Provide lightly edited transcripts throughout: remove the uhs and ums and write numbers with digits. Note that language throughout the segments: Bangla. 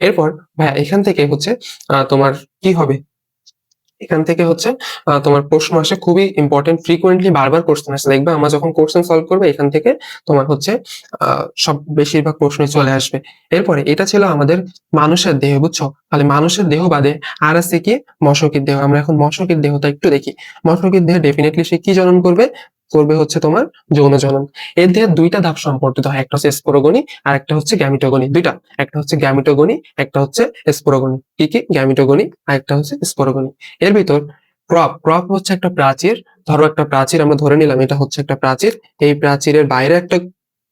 এরপর ভাইয়া এখান থেকে হচ্ছে তোমার কি হবে, এখান থেকে হচ্ছে তোমার প্রশ্ন আসে খুবই ইম্পর্টেন্ট, ফ্রিকোয়েন্টলি বারবার কোশ্চেন আসে, দেখবে আমরা যখন কোশ্চেন সলভ করবো এখান থেকে তোমার হচ্ছে সব বেশিরভাগ প্রশ্নই চলে আসবে। এরপরে এটা ছিল আমাদের মানুষের দেহ, বুঝছো? তাহলে মানুষের দেহ বাদে আর আছে কি, মশকির দেহ। আমরা এখন মশকির দেহটা একটু দেখি। মশকির দেহ ডেফিনেটলি সে কি জনন করবে, করবে হচ্ছে তোমার যৌন জনন। এর দেহে দুইটা ধাপ সম্পর্কিত হয়, একটা হচ্ছে স্পোরোগনি আর একটা হচ্ছে গ্যামিটোগনি। দুইটা, একটা হচ্ছে গ্যামিটোগনি, একটা হচ্ছে স্পোরোগনি। কি কি? গ্যামিটোগনি আর একটা হচ্ছে স্পোরোগনি। এর ভিতর ক্রপ হচ্ছে একটা প্রাচীর। ধরো একটা প্রাচীর আমরা ধরে নিলাম, এটা হচ্ছে একটা প্রাচীর। এই প্রাচীরের বাইরে একটা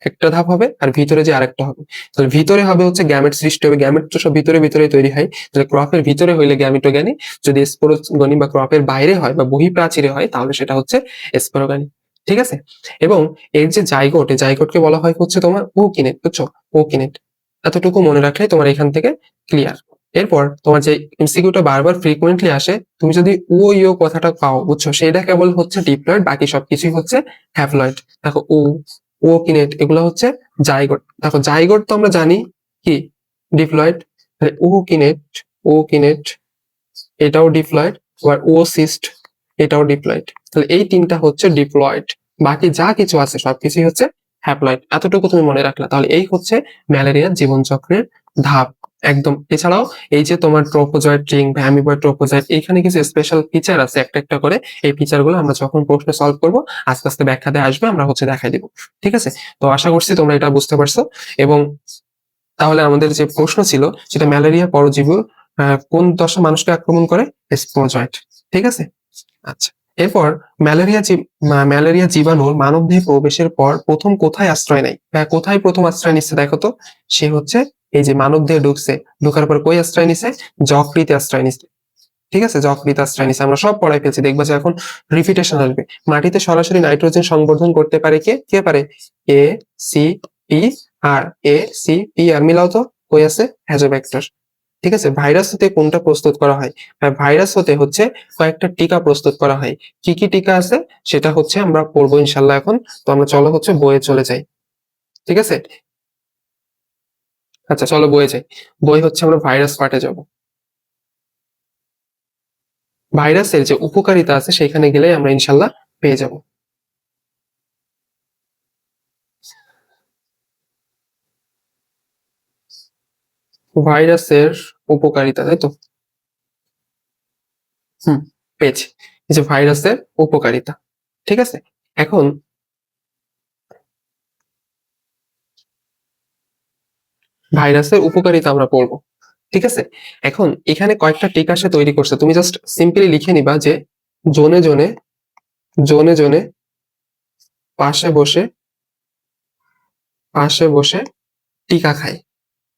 একটা ধাপ হবে আর ভিতরে যে আরেকটা হবে। তাহলে ভিতরে হবে হচ্ছে গ্যামেট সৃষ্টি হবে, গ্যামেট তো সব ভিতরে ভিতরে তৈরি হয়। তাহলে ক্রপের ভিতরে হইলে গ্যামিটোগ্যানি, যদি স্পোরোগনি বা ক্রপের বাইরে হয় বা বহিঃপ্রাচীরে হয় তাহলে সেটা হচ্ছে স্পোরোগানি। ঠিক আছে? এবং এর যে জাইগোট, এই জাইগোটকে বলা হয় হচ্ছে তোমার ওকিনেট, বুঝছো? ওকিনেট। এতটুকু মনে রাখলে তোমার এখান থেকে ক্লিয়ার। এরপর তোমার যে এমসিকিউটা বারবার ফ্রিকুয়েন্টলি আসে, তুমি যদি ও ইও কথাটা পাও, বুঝছো, সেটা কেবল হচ্ছে ডিপ্লয়েড, বাকি সবকিছুই হচ্ছে হ্যাপ্লয়েড। দেখো ও কিনেট এগুলো হচ্ছে জাইগোট। দেখো জাইগোট তো আমরা জানি কি ডিপ্লয়েড, তাহলে ও কিনেট এটাও ডিপ্লয়েড, আবার ও সিস্ট এটাও ডিপ্লয়েড। তাহলে এই তিনটা হচ্ছে ডিপ্লয়েড, বাকি যা কিছু আছে সবকিছুই হচ্ছে হ্যাপ্লয়েড। এতটুকু তুমি মনে রাখলা, তাহলে এই হচ্ছে ম্যালেরিয়ার জীবনচক্রের ধাপ একদম। এছাড়াও এই যে তোমার ট্রোপোজয়েড রিং বা অ্যামিবয়েড ট্রোপোজয়েড, এখানে কিছু স্পেশাল ফিচার আছে একটা একটা করে। এই ফিচার গুলো আমরা যখন প্রশ্ন সলভ করবো আস্তে আস্তে ব্যাখ্যাতে আসবে, আমরা হচ্ছে দেখাই দিব। ঠিক আছে? তো আশা করছি তোমরা এটা বুঝতে পারছো। এবং তাহলে আমাদের যে প্রশ্ন ছিল সেটা ম্যালেরিয়া পরজীবী কোন দশা মানুষকে আক্রমণ করে? স্পোরোজয়েট। ঠিক আছে? আচ্ছা। এরপর ম্যালেরিয়া জীবাণুর মানবদেহে প্রবেশের পর প্রথম কোথায় আশ্রয় নেয়, কোথায় প্রথম আশ্রয় নিচ্ছে দেখো তো। সে হচ্ছে এই যে মানবদেহে ঢুকছে, ঢোকার পর কই আশ্রয় নিছে? যকৃতে আশ্রয় নিচ্ছে। ঠিক আছে? যকৃতে আশ্রয় নিচ্ছে। আমরা সব পড়াই ফেলছি, দেখবা যে এখন রিপিটেশন আসবে। মাটিতে সরাসরি নাইট্রোজেন সংবর্ধন করতে পারে কে? কে পারে? এ, সি, পি আর। এ, সি, পি আর মিলাও তো, কই আছে? হ্যাজোব্যাক্টর। ঠিক আছে? ভাইরাস হতে কোনটা প্রস্তুত করা হয়? ভাইরাস হতে হচ্ছে কয়েকটা টিকা প্রস্তুত করা হয়। কি কি টিকা আছে সেটা হচ্ছে আমরা পড়বো ইনশাল্লাহ এখন। তো আমরা চলো হচ্ছে বইয়ে চলে যাই। ঠিক আছে? আচ্ছা চলো বইয়ে যাই। বই হচ্ছে আমরা ভাইরাস পার্টে যাব। ভাইরাসের যে উপকারিতা আছে সেখানে গেলে আমরা ইনশাল্লাহ পেয়ে যাব। ভাইরাসের উপকারিতা, তাই তো? হুম, পেয়েছি। এই যে ভাইরাসের উপকারিতা। ঠিক আছে? এখন ভাইরাসের উপকারিতা আমরা পড়বো। ঠিক আছে? এখন এখানে কয়েকটা টিকা সে তৈরি করছে, তুমি জাস্ট সিম্পলি লিখে নিবা যে জোনে জোনে জোনে জোনে পাশে বসে পাশে বসে টিকা খায়।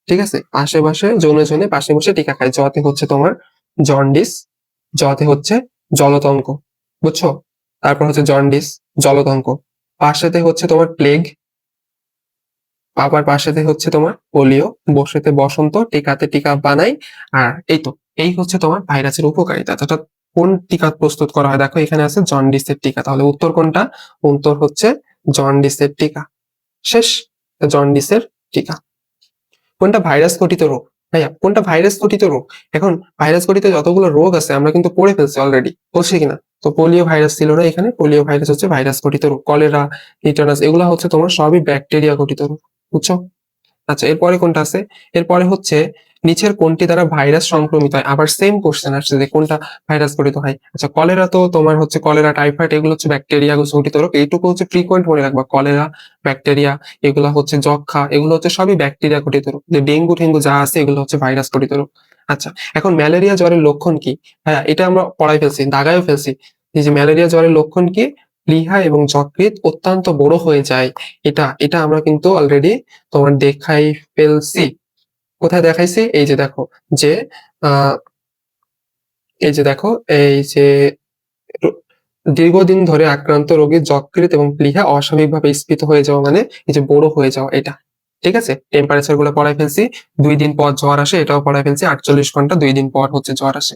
ঠিক আছে? পাশে বসে জোনে জোনে পাশে বসে টিকা খায়। জতে হচ্ছে তোমার জন্ডিস, জতে হচ্ছে জলতঙ্ক, বুঝছো? তারপর হচ্ছে জন্ডিস, জলতঙ্ক। পাশেতে হচ্ছে তোমার প্লেগ, আবার পাশেতে হচ্ছে তোমার পোলিও, বসেতে বসন্ত, টিকাতে টিকা বানাই। আর এই তো, এই হচ্ছে তোমার ভাইরাসের উপকারিতা। অর্থাৎ কোন টিকা প্রস্তুত করা হয়, দেখো এখানে আছে জন্ডিসের টিকা। তাহলে উত্তর কোনটা? উত্তর হচ্ছে জন্ডিসের টিকা। শেষ। জন্ডিসের টিকা। কোনটা ভাইরাস ঘটিত রোগ? ভাইয়া কোনটা ভাইরাস ঘটিত রোগ? এখন ভাইরাস ঘটিত যতগুলো রোগ আছে আমরা কিন্তু পড়ে ফেলছি অলরেডি, বলছি কিনা? তো পোলিও ভাইরাস ছিল না এখানে, পোলিও ভাইরাস হচ্ছে ভাইরাস ঘটিত রোগ। কলেরা, টিটানাস এগুলা হচ্ছে তোমার সবই ব্যাকটেরিয়া ঘটিত রোগ। বুঝছো? আচ্ছা এরপরে কোনটা আছে? এরপরে হচ্ছে নিচের কোনটি দ্বারা ভাইরাস সংক্রমিত হয়? আবার সেম কোশ্চেন আসছে যে কোনটা ভাইরাস ঘটিত হয়। আচ্ছা কলেরা তো তোমার হচ্ছে কলেরা, টাইফয়েড এগুলো হচ্ছে ব্যাকটেরিয়া ঘটিত রোগ। এইটুকু হচ্ছে ফ্রিকোয়েন্ট মনে রাখবা। কলেরা ব্যাকটেরিয়া, এগুলো হচ্ছে যক্ষা, এগুলো হচ্ছে সবই ব্যাকটেরিয়া ঘটিত রোগ। যে ডেঙ্গু ঠেঙ্গু যা আছে এগুলো হচ্ছে ভাইরাস ঘটিত রোগ। আচ্ছা এখন ম্যালেরিয়া জ্বরের লক্ষণ কি? হ্যাঁ এটা আমরা পড়াই ফেলছি, দাগায়ও ফেলছি। এই যে ম্যালেরিয়া জ্বরের লক্ষণ কি? প্লীহা এবং যকৃৎ অত্যন্ত বড় হয়ে যায়। এটা এটা আমরা কিন্তু অলরেডি তোমার দেখাই ফেলছি। কোথায় দেখাইছি? এই যে দেখো, যে আহ এই যে দেখো, এই যে রো- দীর্ঘদিন ধরে আক্রান্ত রোগীর যকৃৎ এবং প্লীহা অস্বাভাবিকভাবে স্ফীত হয়ে যাওয়া, মানে এই যে বড় হয়ে যাওয়া এটা। ঠিক আছে? টেম্পারেচার গুলো পড়াই ফেলছি। 2 দিন পর জ্বর আসে, এটাও পড়াই ফেলছি। 48 ঘন্টা 2 দিন পর হচ্ছে জ্বর আসে।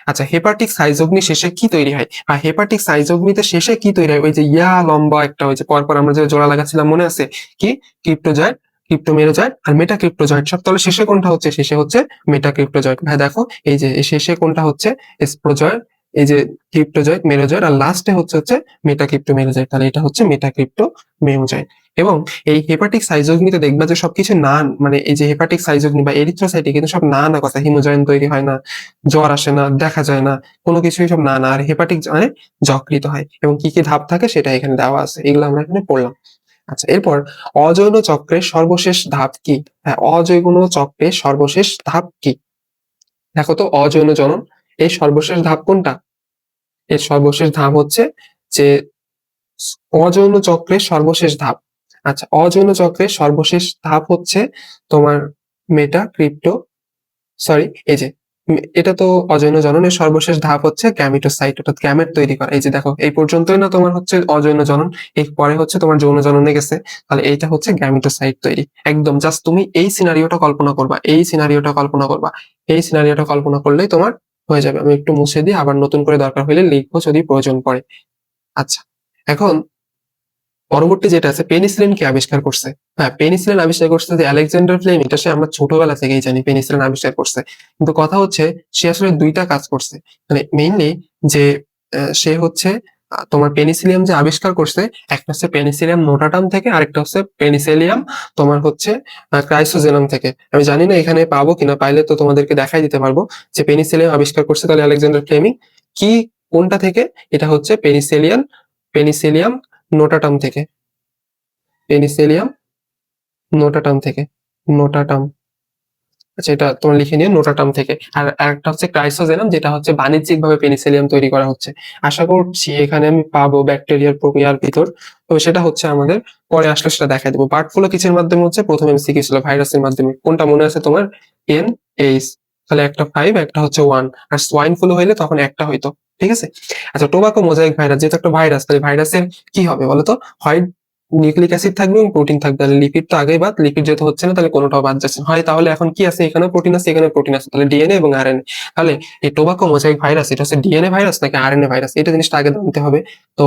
আচ্ছা হেপাটিক সাইজোগনি শেষে কি তৈরি হয়? আর হেপাটিক সাইজোগনিতে শেষে কি তৈরি হয়? ওই যে লম্বা একটা, ওই যে পরপর আমরা যে জোড়া লাগাচ্ছিলাম মনে আছে কি? ক্রিপ্টোজয়েড ক্রিপ্টোমেরোজয়েড আর মেটাক্রিপ্টোজয়েড। সব তাহলে শেষে কোনটা হচ্ছে? শেষে হচ্ছে মেটাক্রিপ্টোজয়েড। ভাই দেখো এই যে শেষে কোনটা হচ্ছে? স্প্রোজয়েড, এই যে ক্রিপ্টোজয়েড, মেরোজয়েড, আর লাস্টে হচ্ছে মেটাক্রিপ্টোমেরোজয়েড। তাহলে এটা হচ্ছে মেটাক্রিপ্টোমেরোজয়েড। এবং এই হেপাটিক সাইজোগনিতে দেখবা যে সবকিছু না, মানে এই যে হেপাটিক সাইজোগনি বা এরিথ্রোসাইটে কিন্তু সব না না কথা, হিমোজয়েন তৈরি হয় না, জ্বর আসে না, দেখা যায় না, কোনো কিছুই সব না না। আর হেপাটিক মানে যকৃত হয়। এবং কি কি ধাপ থাকে সেটা এখানে দেওয়া আছে, এগুলো আমরা এখানে পড়লাম। আচ্ছা, এরপর অজৈন চক্রের সর্বশেষ ধাপ কি? হ্যাঁ, অজৈন চক্রের সর্বশেষ ধাপ কি? দেখো তো, অজৈন জনন এর সর্বশেষ ধাপ কোনটা? এর সর্বশেষ ধাপ হচ্ছে যে অযৌন চক্রের সর্বশেষ ধাপ। আচ্ছা, অযৌন চক্রের সর্বশেষ ধাপ হচ্ছে তোমার মেটাক্রিপ্টো, সরি, এই যে এটা তো অযৌন জননের সর্বশেষ ধাপ হচ্ছে গ্যামিটোসাইট, অর্থাৎ গ্যামেট তৈরি করা। এই যে দেখো, এই পর্যন্তই না তোমার হচ্ছে অযৌন জনন, এর পরে হচ্ছে তোমার যৌন জননে গেছে। তাহলে এইটা হচ্ছে গ্যামিটোসাইট তৈরি। একদম জাস্ট তুমি এই সিনারিওটা কল্পনা করবা, এই সিনারিওটা কল্পনা করবা, এই সিনারিওটা কল্পনা করলেই তোমার হয়ে যাবে। আমি একটু মুছে দিই, আবার নতুন করে দরকার হলে লিখবো যদি প্রয়োজন পড়ে। আচ্ছা, এখন পরবর্তী যেটা আছে, পেনিসিলিন কে আবিষ্কার করছে? হ্যাঁ, পেনিসিলিন আবিষ্কার করছে যে আলেকজান্ডার ফ্লেমিং। এটা সে আমরা ছোটবেলা থেকেই জানি পেনিসিলিন আবিষ্কার করছে। কিন্তু কথা হচ্ছে সে আসলে দুইটা কাজ করছে। মানে মেইনলি যে সে হচ্ছে তোমার পেনিসিলিয়াম যে আবিষ্কার করছে, একটা হচ্ছে পেনিসিলিয়াম নোটাটাম থেকে, আরেকটা হচ্ছে পেনিসিলিয়াম তোমার হচ্ছে ক্রাইসোজেনাম থেকে। আমি জানি না এখানে পাবো কিনা, পাইলে তো তোমাদেরকে দেখাই দিতে পারবো যে পেনিসিলিয়াম আবিষ্কার করছে তাহলে আলেকজান্ডার ফ্লেমিং। কি কোনটা থেকে? এটা হচ্ছে পেনিসিলিয়াম নোটাটাম থেকে, পেনিসিলিয়াম নোটাটাম থেকে, নোটাটাম। আচ্ছা, এটা তোমরা লিখে নিও, নোটাটাম থেকে। আর আরেকটা হচ্ছে ক্রাইসোজেনাম, যেটা হচ্ছে বাণিজ্যিকভাবে পেনিসিলিয়াম তৈরি করা হচ্ছে। আশা করছি এখানে আমি পাবো ব্যাকটেরিয়ার প্রক্রিয়ার ভিতর, তবে সেটা হচ্ছে আমাদের পরে আসলে সেটা দেখা দেবো। বার্ডফ্লু কিসের মাধ্যমে হচ্ছে? প্রথমে এমসিকিউ ছিল ভাইরাসের মাধ্যমে। কোনটা মনে আছে তোমার? NH, তাহলে একটা 5, একটা হচ্ছে 1। আর সোয়াইন ফ্লু হইলে তখন একটা হইতো। ঠিক আছে। আচ্ছা, টোবাকো মোজাইক ভাইরাস যেহেতু একটা ভাইরাস, তাহলে ভাইরাসের কি হবে বলতো? হয় নিউক্লিক অ্যাসিড থাকবে এবং প্রোটিন থাকবে। তাহলে লিপিড তো আগেই বাদ, লিপিড যেহেতু হচ্ছে না তাহলে কোনোটাও বাদ যাচ্ছে না। হয় তাহলে এখন কি আছে? এখানে প্রোটিন আছে, এখানে প্রোটিন আছে, তাহলে ডিএনএ এবং আরএনএ। তাহলে এই টোবাকো মোজাইক ভাইরাস এটা হচ্ছে ডিএনএ ভাইরাস নাকি আরএনএ ভাইরাস, এটা জিনিসটা আগে জানতে হবে। তো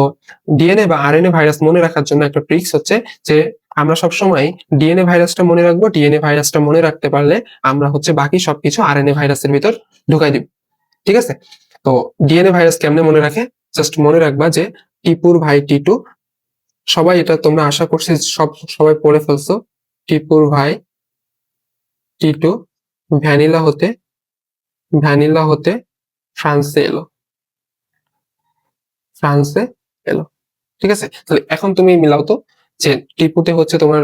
ডিএনএ বা আরএনএ ভাইরাস মনে রাখার জন্য একটা ট্রিক্স হচ্ছে যে আমরা সবসময় ডিএনএ ভাইরাসটা মনে রাখবো। ডিএনএ ভাইরাসটা মনে রাখতে পারলে আমরা হচ্ছে বাকি সবকিছু আরএনএ ভাইরাসের ভিতর ঢুকাই দিব। ঠিক আছে। তো ডিএনএ ভাইরাস কেমনে মনে রাখে? জাস্ট মনে রাখবা যে টিপুর ভাই টিটু, সবাই এটা তোমরা আশা করছি সবাই পড়ে ফেলছো। টিপুর ভাই টিটু ভ্যানিলা হতে ভ্যানিলা হতে ফ্রান্সে এলো, ফ্রান্সে এলো। ঠিক আছে। তাহলে এখন তুমি মিলাও তো যে টিপুতে হচ্ছে তোমার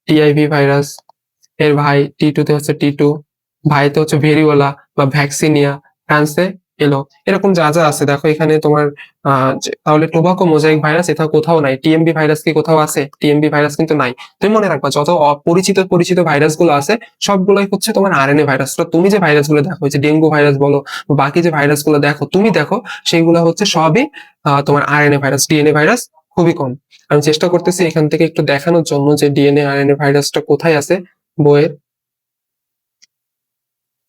টিআইভি ভাইরাস, এর ভাই টি2 তে হচ্ছে টি2, ভাইতে হচ্ছে ভেরিওলা বা ভ্যাকসিনিয়া, ফ্রান্সে এলো। এরকম যা যা আছে দেখো এখানে তোমার তাহলে টোবাকো মোজাইক ভাইরাস এটা কোথাও নাই। টিএমবি ভাইরাস কি কোথাও আছে? টিএমবি ভাইরাস কিন্তু নাই। তুমি মনে রাখবা যত অপরিচিত পরিচিত ভাইরাস গুলো আছে সবগুলোই হচ্ছে তোমার আরএনএ ভাইরাস। তুমি যে ভাইরাস গুলো দেখো, যে ডেঙ্গু ভাইরাস বলো, বাকি যে ভাইরাস গুলো দেখো, তুমি দেখো সেইগুলো হচ্ছে সবই তোমার আরএনএ ভাইরাস, ডিএনএ ভাইরাস খুবই কম। আমি চেষ্টা করতেছি এখান থেকে একটু দেখানোর জন্য যে ডিএনএ আরএনএ ভাইরাসটা কোথায় আছে বইয়ের।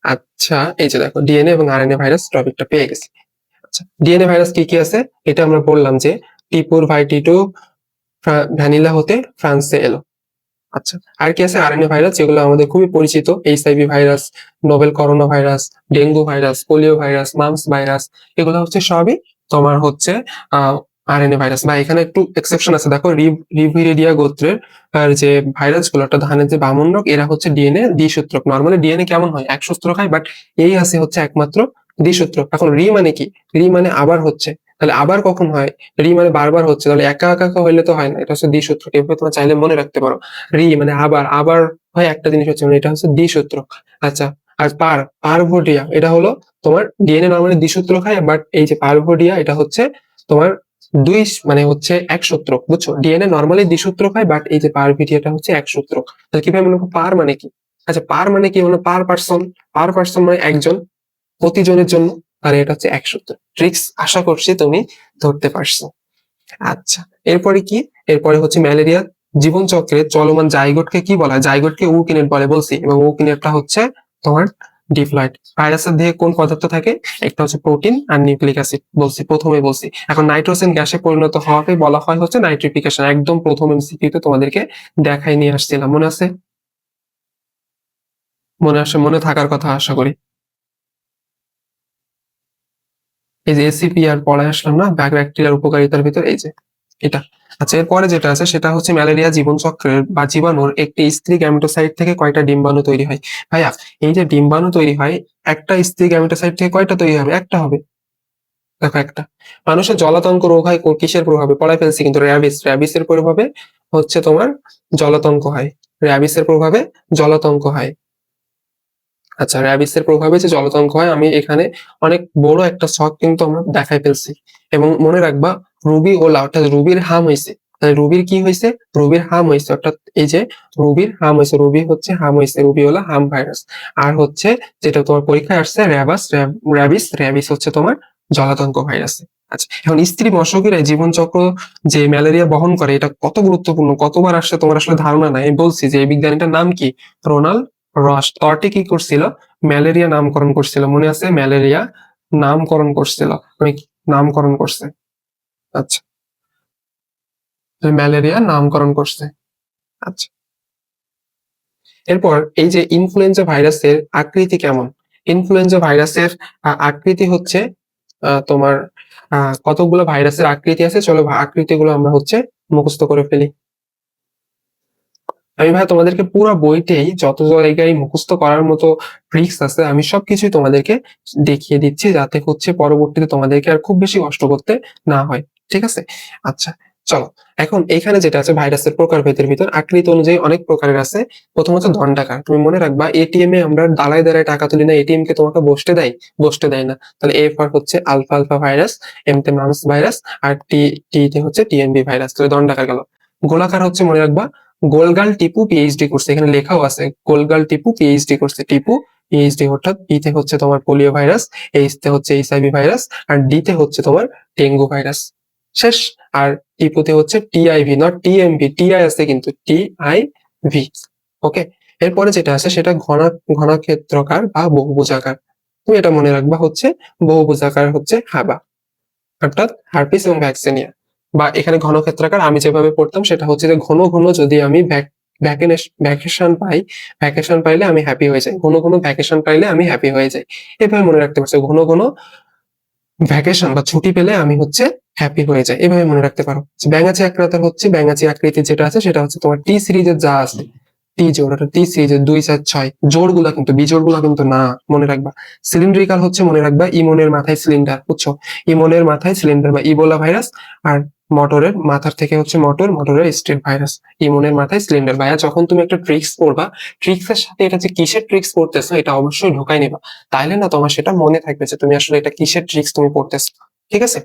আচ্ছা, এই যে দেখো ডিএনএ এবং আরএনএ ভাইরাস টপিকটা পেয়ে গেছি। আচ্ছা, ডিএনএ ভাইরাস কি কি আছে এটা আমরা বললাম যে টিপুর ভাই টিটু ভ্যানিলা হতে ফ্রান্সে এলো। আচ্ছা, আর কি আছে? আরএনএ ভাইরাস, যেগুলো আমাদের খুবই পরিচিত, HIV virus, novel corona virus, dengue virus, polio virus, mumps virus, এগুলো হচ্ছে সবই তোমার হচ্ছে আরএনএ ভাইরাস। বা এখানে একটু এক্সেপশন আছে, দেখো রিভিরিডিয়া গোত্রের যে ভাইরাস গুলো, একটা ধানের যে বামনরক, এরা হচ্ছে ডিএনএ দ্বিসূত্রক। নর্মালি ডিএনএ কেমন হয়? এক সূত্রক হয়, বাট এই আছে হচ্ছে একমাত্র দ্বিসূত্রক। এখন রি মানে কি? রি মানে আবার হচ্ছে। তাহলে আবার কখন হয়? রি মানে বারবার হচ্ছে, তাহলে একা একা হইলে তো হয় না, এটা হচ্ছে দ্বিসূত্রক। এভাবে তোমরা চাইলে মনে রাখতে পারো। রি মানে আবার, আবার হয় একটা জিনিস হচ্ছে, মানে এটা হচ্ছে দ্বিসূত্রক। আচ্ছা, আর পারভোডিয়া এটা হলো তোমার ডিএনএ নর্মালি দ্বিসূত্রক হয়, বাট এই যে পারভোডিয়া এটা হচ্ছে তোমার দুই, মানে হচ্ছে এক সূত্রক। বুঝছো? ডিএনএ নর্মালি দ্বিসূত্রক হয়, বাট এই যে পারভিডিয়াটা হচ্ছে এক সূত্রক। তাহলে কিভাবে মনে করো পার মানে কি? আচ্ছা, পার মানে কি? মানে পার পার্সন, পার পার্সন মানে একজন, প্রতিজনের জন্য। আর এটা হচ্ছে এক সূত্র। ট্রিক্স আশা করছি তুমি ধরতে পারছো। আচ্ছা, এরপরে কি? এরপরে হচ্ছে ম্যালেরিয়া জীবন চক্রে চলমান জাইগোটকে কি বলা হয়? জাইগোটকে উকিনেট বলে বলছি, এবং উকিনেটটা হচ্ছে তোমার ডিপ্লয়েড। ভাইরাসের দেহে কোন পদার্থ থাকে? একটা হচ্ছে প্রোটিন আর নিউক্লিক অ্যাসিড, বলছি প্রথমে বলছি। এখন নাইট্রোজেন গ্যাসে পরিণত হওয়াকে বলা হয় হচ্ছে নাইট্রিফিকেশন। একদম প্রথম এমসিকিউতে তোমাদেরকে দেখাই নিয়ে আসছিলাম, মনে আছে? মনে থাকার কথা আশা করি। এই যে এসিপিআর পড়ায় আসলাম না, ব্যাকটেরিয়ার উপকারিতার ভিতর, এই যে এটা। আচ্ছা, এরপরে যেটা আছে সেটা হচ্ছে ম্যালেরিয়া জীবনচক্রের বা জীবাণুর একটি স্ত্রী গ্যামেটোসাইট থেকে কয়টা ডিম্বাণু তৈরি হয়? ভাইয়া, এই যে ডিম্বাণু তৈরি হয়, একটা স্ত্রী গ্যামেটোসাইট থেকে কয়টা তৈরি হবে? একটা হবে। দেখো একটা। মানুষের জলাতঙ্ক রোগ হয় কিসের প্রভাবে? পড়ায় ফেলছি কিন্তু, র্যাবিসের প্রভাবে হচ্ছে তোমার জলাতঙ্ক হয়। র্যাবিসের প্রভাবে জলাতঙ্ক হয়। আচ্ছা, র্যাবিসের প্রভাবে যে জলাতঙ্ক হয়, আমি এখানে অনেক বড় একটা ছক কিন্তু আমরা দেখাই ফেলছি। এবং মনে রাখবা, রুবি ওলা অর্থাৎ রুবির হাম হয়েছে। রুবির কি হয়েছে? রুবির হাম হয়েছে, অর্থাৎ এই যে রুবির হাম হয়েছে, রুবি হচ্ছে হাম হয়েছে, রুবি ওলা হাম ভাইরাস। আর হচ্ছে যেটা তোমার পরীক্ষায় আসছে র্যাবিস হচ্ছে তোমার জলাতঙ্ক ভাইরাস। আচ্ছা, এখন স্ত্রী মশকের জীবনচক্র যে ম্যালেরিয়া বহন করে, এটা কত গুরুত্বপূর্ণ, কতবার আসছে তোমার আসলে ধারণা নাই। আমি বলছি যে এই বিজ্ঞানীটার নাম কি? রোনাল্ড রস। তর্টে কি করছিল? ম্যালেরিয়া নামকরণ করছিল, মনে আছে? ম্যালেরিয়া নামকরণ করছিল, মানে নামকরণ করছে। আচ্ছা, ম্যালেরিয়া নামকরণ করছে। আচ্ছা, এরপর এই যে ইনফ্লুয়েঞ্জা ভাইরাসের আকৃতি কেমন? ইনফ্লুয়েঞ্জা ভাইরাসের আকৃতি হচ্ছে তোমার কতগুলো ভাইরাসের আকৃতি আছে, চলো আকৃতিগুলো আমরা হচ্ছে মুখস্থ করে ফেলি। আমি ভাই তোমাদেরকে পুরো বইতেই যত জায়গায় মুখস্থ করার মতো ট্রিক্স আছে, আমি সবকিছুই তোমাদেরকে দেখিয়ে দিচ্ছি, যাতে হচ্ছে পরবর্তীতে তোমাদেরকে আর খুব বেশি কষ্ট করতে না হয়। ঠিক আছে? আচ্ছা, চলো। এখন এখানে যেটা আছে ভাইরাসের প্রকারভেদের ভিতর আকৃতি অনুযায়ী অনেক প্রকারের আছে। প্রথমত দণ্ডাকার। তুমি মনে রাখবা, এটিএম এ আমরা দালায় দালায় টাকা তুলি না, এটিএম কে তোমাকে বসতে দেয়? বসতে দেয় না। তাহলে এ ফর হচ্ছে আলফা আলফা ভাইরাস, এম তে মামস ভাইরাস, আর টি তে হচ্ছে টিএনবি ভাইরাস। তাহলে দণ্ডাকার গেল। গোলাকার হচ্ছে মনে রাখবা, গোলগাল টিপু পিএইচডি করছে, এখানে লেখাও আছে গোলগাল টিপু পিএইচডি করছে। টিপু পিএইচডি, অর্থাৎ পি তে হচ্ছে তোমার পোলিও ভাইরাস, এইচ তে হচ্ছে এইচআইভি ভাইরাস, আর ডি তে হচ্ছে তোমার ডেঙ্গু ভাইরাস। শেষ। আর টিপুতে হচ্ছে টিআইভি, নট টিএমভি, টিআই আছে কিন্তু, টিআইভি। ওকে। এরপরে যেটা আছে সেটা ঘনক্ষেত্রাকার বা বহুভুজাকার। তুমি এটা মনে রাখবা হচ্ছে বহুভুজাকার হচ্ছে হাবা, অর্থাৎ হার্পিস এবং ভ্যাকসিনিয়া। বা এখানে ঘনক্ষেত্রাকার আমি যেভাবে পড়তাম সেটা হচ্ছে যে ঘন ঘন যদি আমি ভ্যাকেশন পাই, ভ্যাকেশন পাইলে আমি হ্যাপি হয়ে যাই, ঘন ঘন ভ্যাকেশন পাইলে আমি হ্যাপি হয়ে যাই। এভাবে মনে রাখতে পারছো, ঘন ঘন ভ্যাকেশন বা ছুটি পেলে আমি হচ্ছে হ্যাপি হয়ে যাই, এভাবে মনে রাখতে পারো। ব্যাঙাচি আকার হচ্ছে, ব্যাঙাচি আকৃতি যেটা আছে সেটা হচ্ছে তোমার টি সিরিজের যা আছে, টি জোড়, ওটা টি সিরিজের 2 4 6 জোড় গুলা কিন্তু, বিজোড় গুলা কিন্তু না, মনে রাখবা। সিলিন্ড্রিকাল হচ্ছে মনে রাখবা ইমনের মাথায় সিলিন্ডার, বুঝছো? ইমনের মাথায় সিলিন্ডার বা ইবোলা ভাইরাস। আর মটরের মাথার থেকে হচ্ছে মটরের স্টেট ভাইরাস। ইমনের মাথায় সিলিন্ডার। ভাইয়া, যখন তুমি একটা ট্রিক্স পড়বা, ট্রিক্স এর সাথে এটা যে কিসের ট্রিক্স পড়তেছো এটা অবশ্যই ঢুকাই নিবা, তাইলে না তোমার সেটা মনে থাকবে যে তুমি আসলে এটা কিসের ট্রিক্স তুমি পড়তেছো। ঠিক আছে?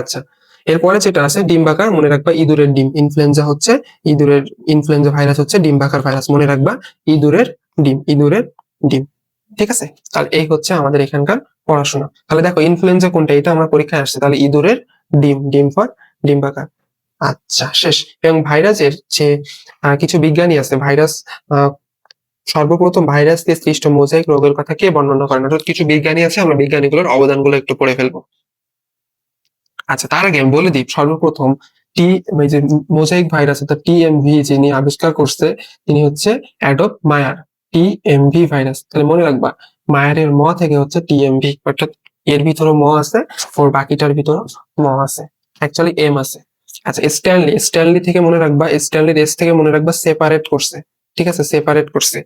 আচ্ছা, এরপরে যেটা আছে ডিম্বাকার, মনে রাখবা ইঁদুরের ডিম। ইনফ্লুয়েঞ্জা হচ্ছে ইঁদুরের, ইনফ্লুয়েঞ্জা ভাইরাস হচ্ছে ডিম্বাকার ভাইরাস, মনে রাখবা ইঁদুরের ডিম, ইঁদুরের ডিম। ঠিক আছে? তাহলে এই হচ্ছে আমাদের এখানকার পড়াশোনা। তাহলে দেখো ইনফ্লুয়েঞ্জা কোনটা, এটা আমরা পরীক্ষায় আসছে, তাহলে ইঁদুরের ডিম, ডিম ফর ডিম্বাকার। আচ্ছা, শেষ। এবং ভাইরাসের যে কিছু বিজ্ঞানী আছে, ভাইরাস সর্বপ্রথম ভাইরাস দিয়ে সৃষ্ট মোজাইক রোগের কথা কে বর্ণনা করেন? অর্থাৎ কিছু বিজ্ঞানী আছে, আমরা বিজ্ঞানীগুলোর অবদানগুলো একটু পড়ে ফেলবো। আচ্ছা, তার আগে আমি বলে দিই, সর্বপ্রথম টি ওই যে মোজাইক ভাইরাস অর্থাৎ টিএমভি যিনি আবিষ্কার করছে, তিনি হচ্ছে অ্যাডলফ মায়ার। টিএমভি ভাইরাস, তাহলে মনে রাখবা মায়ারের ম থেকে হচ্ছে টিএমভি, অর্থাৎ এর ভিতরে ম আছে, ওর বাকিটার ভিতরে ম আছে, অ্যাকচুয়ালি এম আছে। আচ্ছা, স্ট্যানলি থেকে মনে রাখবা, স্ট্যানলির এস থেকে মনে রাখবা সেপারেট করছে। ঠিক আছে? সেপারেট করছে।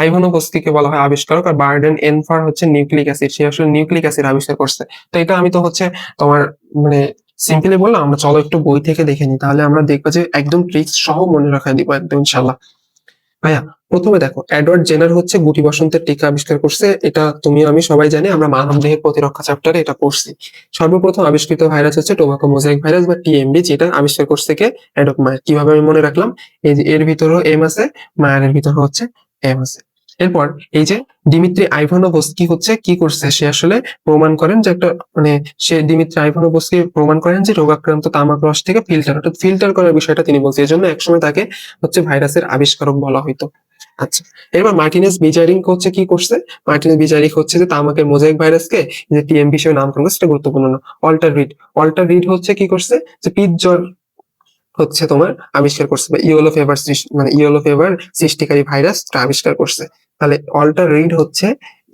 আইভানোভস্কিকে বলা হয় আবিষ্কারক, আর বার্ডেন এনফার হচ্ছে নিউক্লিক অ্যাসিড, সে আসলে নিউক্লিক অ্যাসিড আবিষ্কার করছে। তো এটা আমি তো হচ্ছে তোমার মানে সিম্পলি বললাম, আমরা চলো একটু বই থেকে দেখে নিই, তাহলে আমরা দেখবো যে একদম ট্রিক্স সহ মনে রাখা দিব একদম ইনশাল্লাহ। ভাইয়া, প্রথমে দেখো এডওয়ার্ড জেনার হচ্ছে গুটি বসন্তের টিকা আবিষ্কার করছে, এটা তুমি আমি সবাই জানি, আমরা মানবদেহের প্রতিরক্ষা চ্যাপ্টারে এটা পড়ছি। সর্বপ্রথম আবিষ্কৃত ভাইরাস হচ্ছে টোবাকো মোজাইক ভাইরাস বা টিএমবি, যেটা আবিষ্কার করছে কে? অ্যাডলফ মায়ার। কিভাবে আমি মনে রাখলাম? এই যে এর ভিতরেও এম আছে, মায়ারের ভিতরে হচ্ছে এম আছে। এরপর এই যে দিমিত্রি আইভানোভস্কি হচ্ছে কি করছে, সে আসলে প্রমাণ করেন যে একটা মানে সে দিমিত্রি আইভানোভস্কি প্রমাণ করেন যে রোগাক্রান্ত তামাক রস থেকে ফিল্টার, অর্থাৎ ফিল্টার করার বিষয়টা তিনি বলছেন, এই জন্য একসময় তাকে হচ্ছে ভাইরাসের আবিষ্কারক বলা হইতো। আচ্ছা, এবার মার্টিনেজ বিজারিক হচ্ছে কি করছে? মার্টিনেজ বিজারিক হচ্ছে যে তামাকের মোজাইক ভাইরাসকে যে টিএম হিসেবে নামকরণ করছে, সেটা গুরুত্বপূর্ণ না। অল্টার রিড হচ্ছে কি করছে? যে পিচ জ্বর হচ্ছে তোমার আবিষ্কার করছে, বা ইয়েলো ফিভার সৃষ্টিকারী ভাইরাসটা আবিষ্কার করছে। তাহলে অল্টার রিড হচ্ছে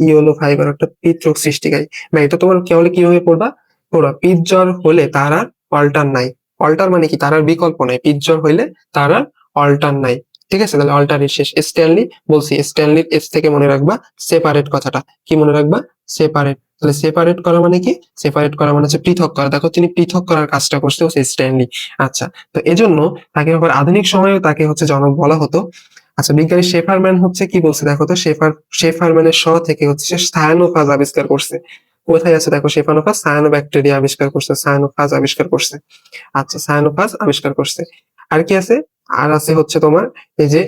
ইয়েলো ফাইবার, একটা পিত রোগ সৃষ্টিকারী। না, এটা তোমার কেবল কিভাবে পড়বা? পড়বা পিত জ্বর হলে তার আর অল্টার নাই। অল্টার মানে কি? তার আর বিকল্প নাই। পিত জ্বর হইলে তার আর অল্টার নাই। ঠিক আছে, তাহলে অল্টার রিড শেষ। স্ট্যানলি বলছি, স্ট্যানলির এস থেকে মনে রাখবা সেপারেট কথাটা। কি মনে রাখবা? সেপারেট। তাহলে সেপারেট করা মানে কি? সেপারেট করা মানে হচ্ছে পৃথক করা। দেখো তিনি পৃথক করার কাজটা করছে হচ্ছে স্ট্যানলি। আচ্ছা, তো এজন্য তাকে আবার আধুনিক সময়েও তাকে হচ্ছে জনক বলা হতো। আচ্ছা, বিজ্ঞানী শেফারম্যান হচ্ছে কি বলছে দেখো তো। শেফারম্যানের থেকে হচ্ছে সে সায়ানোফাজ আবিষ্কার করছে। কোথায় আছে দেখো? শেফানোফাজ সায়ানোব্যাকটেরিয়া আবিষ্কার করছে, সায়ানোফাজ আবিষ্কার করছে। আচ্ছা, সায়ানোফাজ আবিষ্কার করছে। আর কি আছে? আর আছে হচ্ছে তোমার এই যে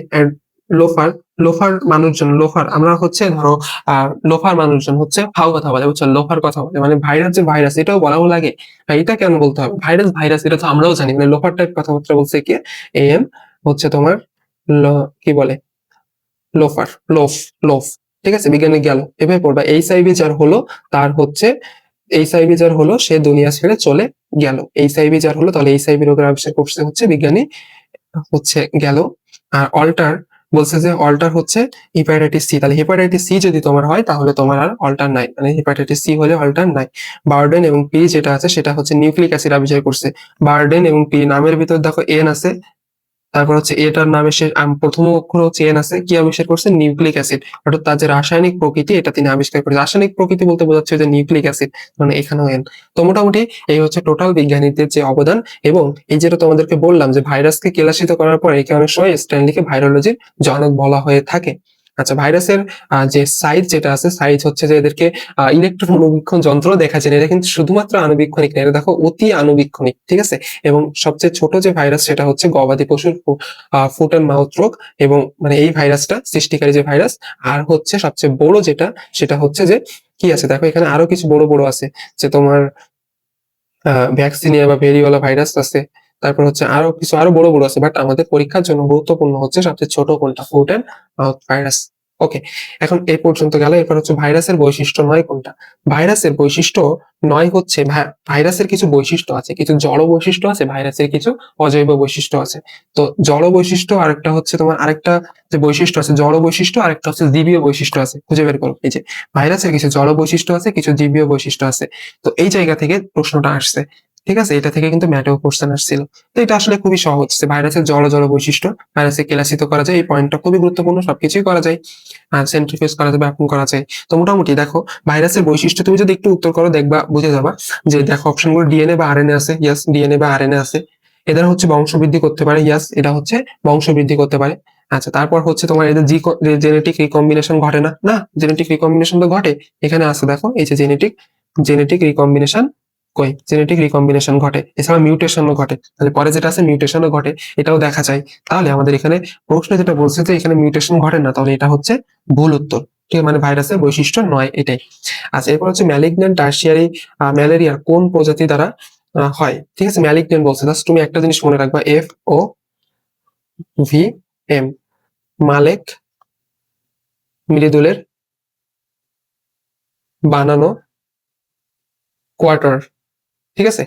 লোফার। লোফার মানুষজন, লোফার আমরা হচ্ছে ধরো লোফার মানুষজন হচ্ছে ফাও কথা বলে, বুঝছো? লোফার কথা বলে মানে ভাইরাস, যে ভাইরাস এটাও বলাও লাগে। এটা কেন বলতে হবে? ভাইরাস ভাইরাস এটা তো আমরাও জানি, মানে লোফার টাইপ কথাবার্তা বলছে কি এম হচ্ছে তোমার কি বলে লোফার, লোফ, লোফ। ঠিক আছে, বিজ্ঞানী গেল। এভাবে পড়বা। এইচআইভি যার হলো তার হচ্ছে এইচআইভি যার হলো সে দুনিয়া ছেড়ে চলে গেল। এইচআইভি যার হলো, তাহলে এইচআইভি রোগের আবিষ্কার করছে হচ্ছে বিজ্ঞানী হচ্ছে গেল। আর অল্টার বলছে যে অল্টার হচ্ছে হেপাটাইটিস সি। তাহলে হেপাটাইটিস সি যদি তোমার হয় তাহলে তোমার আর অল্টার নাই, মানে হেপাটাইটিস সি হলে অল্টার নাই। বার্ডেন এবং পি যেটা আছে সেটা হচ্ছে নিউক্লিক অ্যাসিড আবিষ্কার করছে। বার্ডেন এবং পি নামের ভিতর দেখো এন আছে, তারপর হচ্ছে এটার নামে সে প্রথম অক্ষর হচ্ছে এন আছে। কি আবিষ্কার করছে? Nucleic acid. অর্থাৎ তার যে রাসায়নিক প্রকৃতি এটা তিনি আবিষ্কার করেছেন। রাসায়নিক প্রকৃতি বলতে বোঝাচ্ছে যে নিউক্লিক অ্যাসিড, মানে এখানেও এন। তো মোটামুটি এই হচ্ছে টোটাল বিজ্ঞানীদের যে অবদান। এবং এই যেটা তোমাদেরকে বললাম যে ভাইরাসকে কেলাসিত করার পর একে অনেক সময় স্ট্যানলিকে ভাইরোলজির জনক বলা হয়ে থাকে। আচ্ছা, ভাইরাসের যে সাইজ যেটা আছে, সাইজ হচ্ছে যে এদেরকে ইলেকট্রন অণুবীক্ষণ যন্ত্র দেখা যায় না। এটা কিন্তু শুধুমাত্র আণুবীক্ষণিক না, এটা দেখো অতি আণুবীক্ষণিক। ঠিক আছে, এবং সবচেয়ে ছোট যে ভাইরাস সেটা হচ্ছে গবাদি পশুর ফুট অ্যান্ড মাউথ রোগ, এবং মানে এই ভাইরাসটা সৃষ্টিকারী যে ভাইরাস। আর হচ্ছে সবচেয়ে বড় যেটা, সেটা হচ্ছে যে কি আছে দেখো, এখানে আরো কিছু বড় বড় আছে, যে তোমার ভ্যাকসিনিয়া বা ভেরিওলা ভাইরাস আছে। তারপর হচ্ছে আরো কিছু আরো বড় বড় আছে, বাট আমাদের পরীক্ষার জন্য গুরুত্বপূর্ণ হচ্ছে সবচেয়ে ছোট কোনটা? Foot and mouth virus. Okay, এখন এই পর্যন্ত গেল। এরপর হচ্ছে ভাইরাসের বৈশিষ্ট্য নয় কোনটা? ভাইরাসের বৈশিষ্ট্য নয় হচ্ছে ভাইরাসের কিছু বৈশিষ্ট্য আছে, কিছু জড় বৈশিষ্ট্য আছে, ভাইরাসের কিছু অজৈব বৈশিষ্ট্য আছে। তো জড় বৈশিষ্ট্য আরেকটা হচ্ছে তোমার আরেকটা যে বৈশিষ্ট্য আছে জড় বৈশিষ্ট্য, আরেকটা হচ্ছে জীবীয় বৈশিষ্ট্য আছে। খুঁজে বের করো। এই যে ভাইরাসের কিছু জড় বৈশিষ্ট্য আছে, কিছু জীবীয় বৈশিষ্ট্য আছে। তো এই জায়গা থেকে প্রশ্নটা আসছে। ঠিক আছে, এটা থেকে কিন্তু ম্যাটেও কোশ্চেন আসছিল। তো এটা আসলে খুবই সহজ, যে ভাইরাসের জড় জড় বৈশিষ্ট্য, ভাইরাসে কেলাসিত করা যায়, এই পয়েন্টটা খুবই গুরুত্বপূর্ণ। সবকিছুই করা যায়, সেন্ট্রিফিউজ করা যায়, ব্যাপন করা যায়। তো মোটামুটি দেখো ভাইরাসের বৈশিষ্ট্য তুমি যদি একটু উত্তর করো দেখবা, বুঝে যাবা যে দেখো অপশনগুলো ডিএনএ বা আরএনএ আছে। ইয়াস, ডিএনএ বা আরএনএ আছে। এদের হচ্ছে বংশবৃদ্ধি করতে পারে। ইয়াস, এটা হচ্ছে বংশবৃদ্ধি করতে পারে। আচ্ছা, তারপর হচ্ছে তোমার এদের জেনেটিক রিকম্বিনেশন ঘটে না? না, জেনেটিক রিকম্বিনেশন তো ঘটে। এখানে আছে দেখো, এই যে জেনেটিক রিকম্বিনেশন কই? জেনেটিক রিকম্বিনেশন ঘটে, এছাড়া মিউটেশনও ঘটে। তাহলে পরে যেটা আছে মিউটেশনও ঘটে, এটাও দেখা যায়। তাহলে আমাদের এখানে প্রশ্ন যেটা বলছে যে এখানে মিউটেশন ঘটে না, তাহলে এটা হচ্ছে ভুল উত্তর। ঠিক আছে, মানে ভাইরাসের বৈশিষ্ট্য নয় এটাই। আচ্ছা, এরপর হচ্ছে ম্যালিগন্যান্ট টার্সিয়ারি ম্যালেরিয়ার কোন প্রজাতি দ্বারা হয়? ঠিক আছে, ম্যালিগন্যান্ট বলছে। জাস্ট তুমি একটা জিনিস মনে রাখবা, FOVM, মালেক মৃদুলের বানানো কোয়ার্টার। ঠিক আছে,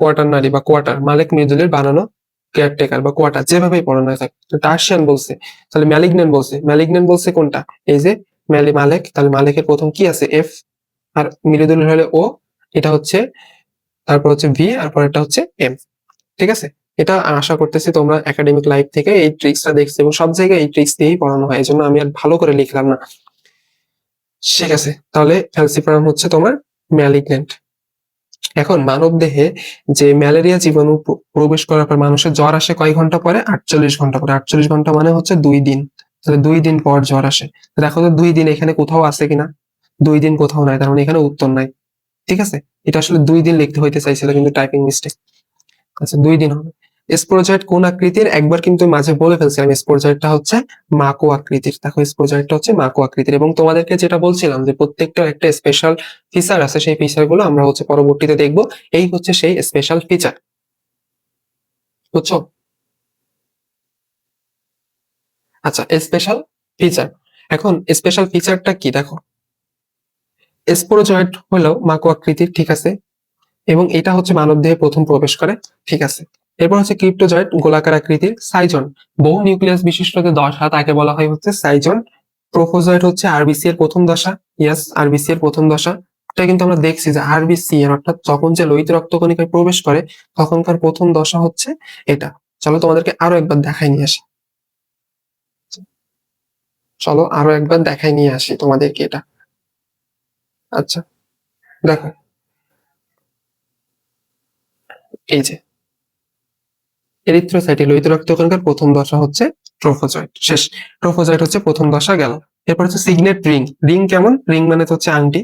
কোয়ার্টার নারী বা কোয়ার্টার, মালেক মৃদুলের বানানো কেয়ারটেকার বা কোয়ার্টার, যেভাবেই পড়ো না থাক। টার্সিয়ান বলছে, তাহলে ম্যালিগন্যান্ট বলছে। ম্যালিগন্যান্ট বলছে কোনটা? এই যে মালেক। তাহলে মালেকের প্রথম কি আছে? এফ, আর মৃদুলের হলে ও। এটা হচ্ছে, তারপর হচ্ছে ভি, আর পরেরটা হচ্ছে এম। ঠিক আছে, এটা আশা করতেছি তোমরা একাডেমিক লাইফ থেকে এই ট্রিক্সটা দেখছো, এবং সব জায়গায় এই ট্রিক্স দিয়েই পড়ানো হয়, এই জন্য আমি আর ভালো করে লিখলাম না। ঠিক আছে, তাহলে ফ্যালসিপারাম হচ্ছে তোমার ম্যালিগন্যান্ট। এখন মানব দেহে যে ম্যালেরিয়া জীবাণু প্রবেশ করার পর মানুষের জ্বর আসে কয় ঘন্টা পরে? 48 ঘন্টা পরে। 48 ঘন্টা মানে হচ্ছে 2 দিন। তাহলে 2 দিন পর জ্বর আসে। দেখো তো 2 দিন এখানে কোথাও আছে কিনা? 2 দিন কোথাও নাই, তার মানে এখানে উত্তর নাই। ঠিক আছে, এটা আসলে 2 দিন লিখতে হইতে চাইছিল, কিন্তু টাইপিং মিস্টেক। আচ্ছা, 2 দিন হবে। স্পোরোজয়েট কোন আকৃতির? একবার কিন্তু মাঝে বলে ফেলছিলাম, স্পোরোজয়েটটা হচ্ছে মাকো আকৃতির। দেখো স্পোরোজয়েটটা হচ্ছে মাকো আকৃতির, এবং তোমাদেরকে যেটা বলছিলাম যে প্রত্যেকটা একটা স্পেশাল ফিচার আছে, সেই ফিচার গুলো আমরা হচ্ছে পরবর্তীতে দেখবো। এই হচ্ছে সেই স্পেশাল ফিচার, বুঝছো? আচ্ছা, স্পেশাল ফিচার। এখন স্পেশাল ফিচারটা কি দেখো, স্পোরোজয়েট হলো মাকো আকৃতির, ঠিক আছে, এবং এটা হচ্ছে মানবদেহে প্রথম প্রবেশ করে, ঠিক আছে। এরপর হচ্ছে ক্রিপ্টোজয়েট, গোলাকার আকৃতির। সাইজন, বহু নিউক্লিয়াস বিশিষ্ট যে দশা তাকে বলা হয় হচ্ছে সাইজন। ট্রোফোজয়েট হচ্ছে আরবিসি এর প্রথম দশা। ইয়েস, আরবিসি এর প্রথম দশা। এটা কিন্তু আমরা দেখছি যে আরবিসি এর অর্থাৎ যখন যে লোহিত রক্তকণিকায় প্রবেশ করে তখনকার প্রথম দশা হচ্ছে এটা। চলো তোমাদেরকে আরো একবার দেখাই নিয়ে আসি। চলো আরো একবার দেখাই নিয়ে আসি তোমাদেরকে এটা। আচ্ছা, দেখো, এই যে এরিথ্রোসাইটে লোহিত রক্তকণিকার প্রথম দশা হচ্ছে ট্রোফোজয়েট। শেষ। ট্রোফোজয়েট হচ্ছে প্রথম দশা গেল। এরপর হচ্ছে সিগনেট রিং। রিং কেমন? রিং মানে তো হচ্ছে আংটি।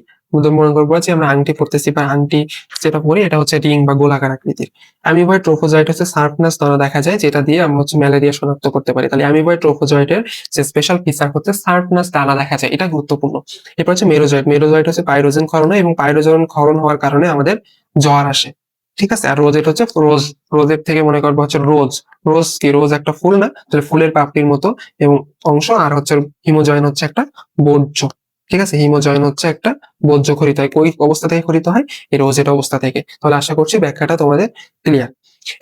মনে করবো যে আমরা আংটি পড়তেছি বা আংটি যেটা পড়ি এটা হচ্ছে রিং বা গোলাকার আকৃতির। অ্যামিবয়েড ট্রোফোজয়েট হচ্ছে সার্পনাস দানা দেখা যায়, যেটা দিয়ে আমরা হচ্ছে ম্যালেরিয়া শনাক্ত করতে পারি। তাহলে অ্যামিবয়েড ট্রোফোজয়েটের যে স্পেশাল ফিচার হচ্ছে সার্পনাস দানা দেখা যায়, এটা গুরুত্বপূর্ণ। এরপর হচ্ছে মেরোজয়েট। মেরোজয়েট হচ্ছে পাইরোজেন ক্ষরণ, এবং পাইরোজেন ক্ষরণ হওয়ার কারণে আমাদের জ্বর আসে, ঠিক আছে। আর রোজেট হচ্ছে রোজ। রোজের থেকে মনে করবো হচ্ছে রোজ। রোজ কি? রোজ একটা ফুল না? তাহলে ফুলের পাপড়ির মতো এবং অংশ। আর হচ্ছে হিমোজয়েন হচ্ছে একটা বর্জ্য, ঠিক আছে। হিমোজয়েন হচ্ছে একটা বর্জ্য খরিত হয়। ওই অবস্থা থেকে খরিত হয়, এই রোজেট অবস্থা থেকে। তাহলে আশা করছি ব্যাখ্যাটা তোমাদের ক্লিয়ার।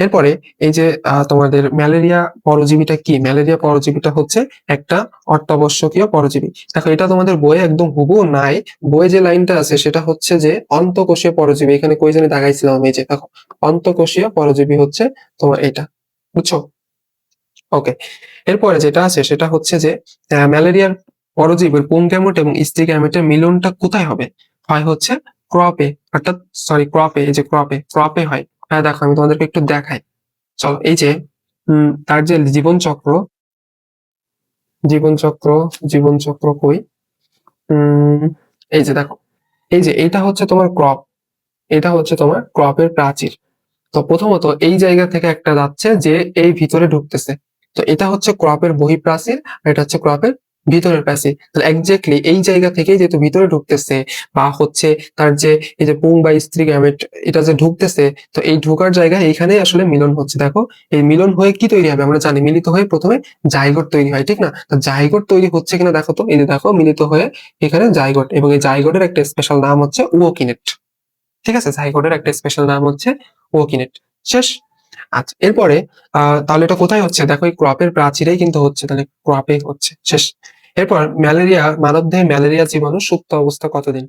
এরপরে এই যে তোমাদের ম্যালেরিয়া পরজীবীটা কি? ম্যালেরিয়া পরজীবীটা হচ্ছে একটা অত্যাবশ্যকীয় পরজীবী। দেখো, এটা তোমাদের বইয়ে একদম হুবহু নাই। বইয়ে যে লাইনটা আছে সেটা হচ্ছে যে অন্তঃকোষীয় পরজীবী। এখানে কই জানি দাগাইছিলাম আমি, এই যে দেখো, অন্তঃকোষীয় পরজীবী হচ্ছে তোমার এটা, বুঝছো? ওকে। এরপরে যেটা আছে সেটা হচ্ছে যে ম্যালেরিয়ার পরজীবীর পুং গ্যামেট এবং স্ত্রী গ্যামেটের মিলনটা কোথায় হবে? হয় হচ্ছে ক্রপে, অর্থাৎ সরি ক্রপে, এই যে ক্রপে, ক্রপে হয়। হ্যাঁ দেখো, আমি তোমাদেরকে একটু দেখাই। চলো, এই যে তার যে জীবনচক্র, জীবনচক্র, জীবনচক্র কই, উম এই যে দেখো, এই যে এটা হচ্ছে তোমার ক্রপ, এটা হচ্ছে তোমার ক্রপের প্রাচীর। তো প্রথমত এই জায়গা থেকে একটা যাচ্ছে যে এই ভিতরে ঢুকতেছে। তো এটা হচ্ছে ক্রপের বহিঃপ্রাচীর, আর এটা হচ্ছে ক্রপের ভিতরের প্রাচীর। তাহলে এক্স্যাক্টলি এই জায়গা থেকেই যেহেতু ভিতরে ঢুকতেছে, বা হচ্ছে তার যে এই যে পুং বা স্ত্রী গ্যামেট এটা যে ঢুকতেছে, তো এই ঢোকার জায়গায় এইখানেই আসলে মিলন হচ্ছে। দেখো, এই মিলন হয়ে কি তৈরি হবে আমরা জানি, মিলিত হয়ে প্রথমে জাইগোট তৈরি হয়, ঠিক না? তো জাইগোট তৈরি হচ্ছে কিনা দেখো তো, এই যে দেখো মিলিত হয়ে এখানে জাইগোট, এবং এই জাইগোটের একটা স্পেশাল নাম হচ্ছে ওকিনেট, ঠিক আছে। জাইগোটের একটা স্পেশাল নাম হচ্ছে ওকিনেট। শেষ। আচ্ছা, এরপরে তাহলে এটা কোথায় হচ্ছে? দেখো, এই ক্রপের প্রাচীরেই কিন্তু হচ্ছে, তাহলে ক্রপে হচ্ছে। শেষ। এরপর ম্যালেরিয়া, মানবদেহে ম্যালেরিয়া জীবাণু সুপ্ত অবস্থা কতদিন?